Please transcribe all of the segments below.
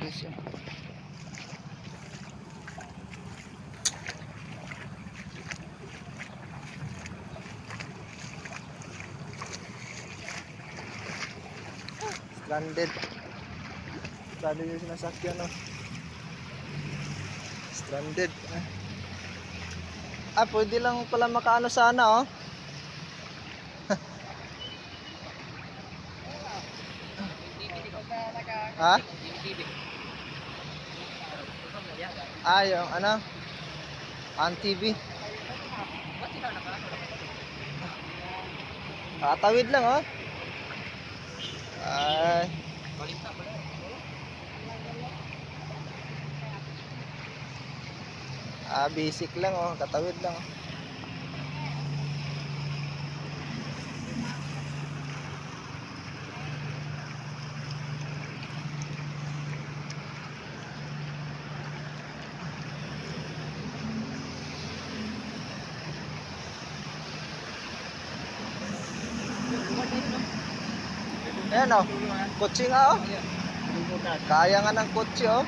Presyo. Stranded. Stranded yung sinasakyan, no? Stranded. Pwede lang pala makaano sana, oh. Ha? Yung ano? Ang TV. Kakatawid lang, oh. Ay. Basic lang, oh. Katawid lang, oh. Ayan, oh. Kotse nga, oh. Kaya nga ng kotse, oh.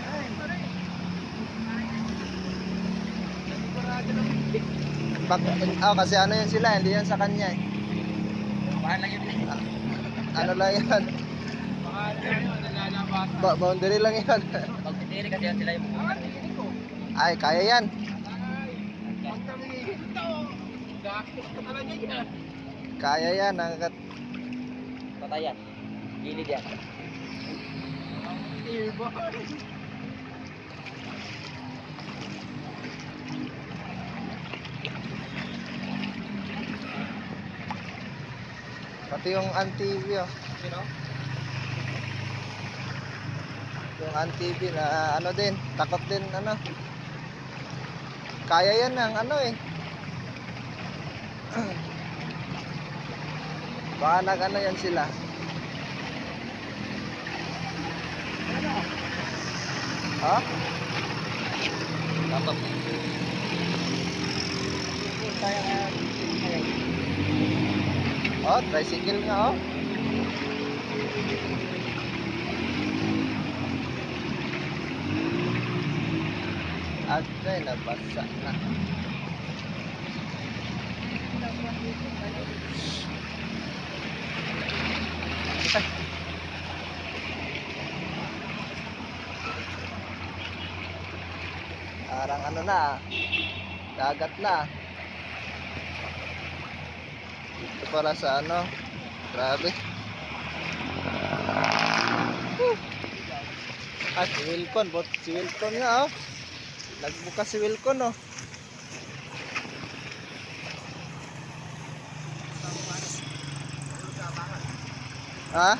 Kasi ano yun sila, hindi yan sa kanya, eh. Mahal lang yun. Ano lang yan? Boundary lang yan. Pagtitiri kasi yan sila yung pupunta. Ay, kaya yan. Kaya yan. Patayan. Gilid yan. Pati yung anti-TV, oh. Sino? Yung anti-TV na ano din, takot din, ano. Kaya yan ng ano, eh. Baka nag-ano yan sila. Ha? Laptop. Oh, tricycle nga, oh. Agay, nabasa na. Parang ano na, dagat na. Ito pala sa ano, grabe. Si Wilcon, si Wilcon nga, oh. Nagbukas si Wilcon, oh. Ha?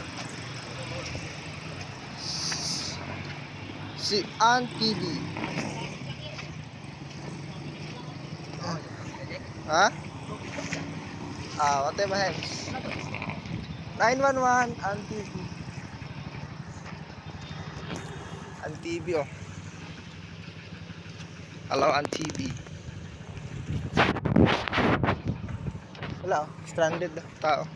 Si Ann TV. Ha? What am I? 911 Ann TV. Ann TV, oh. Hello, Ann TV. Wala, oh. Stranded na tao.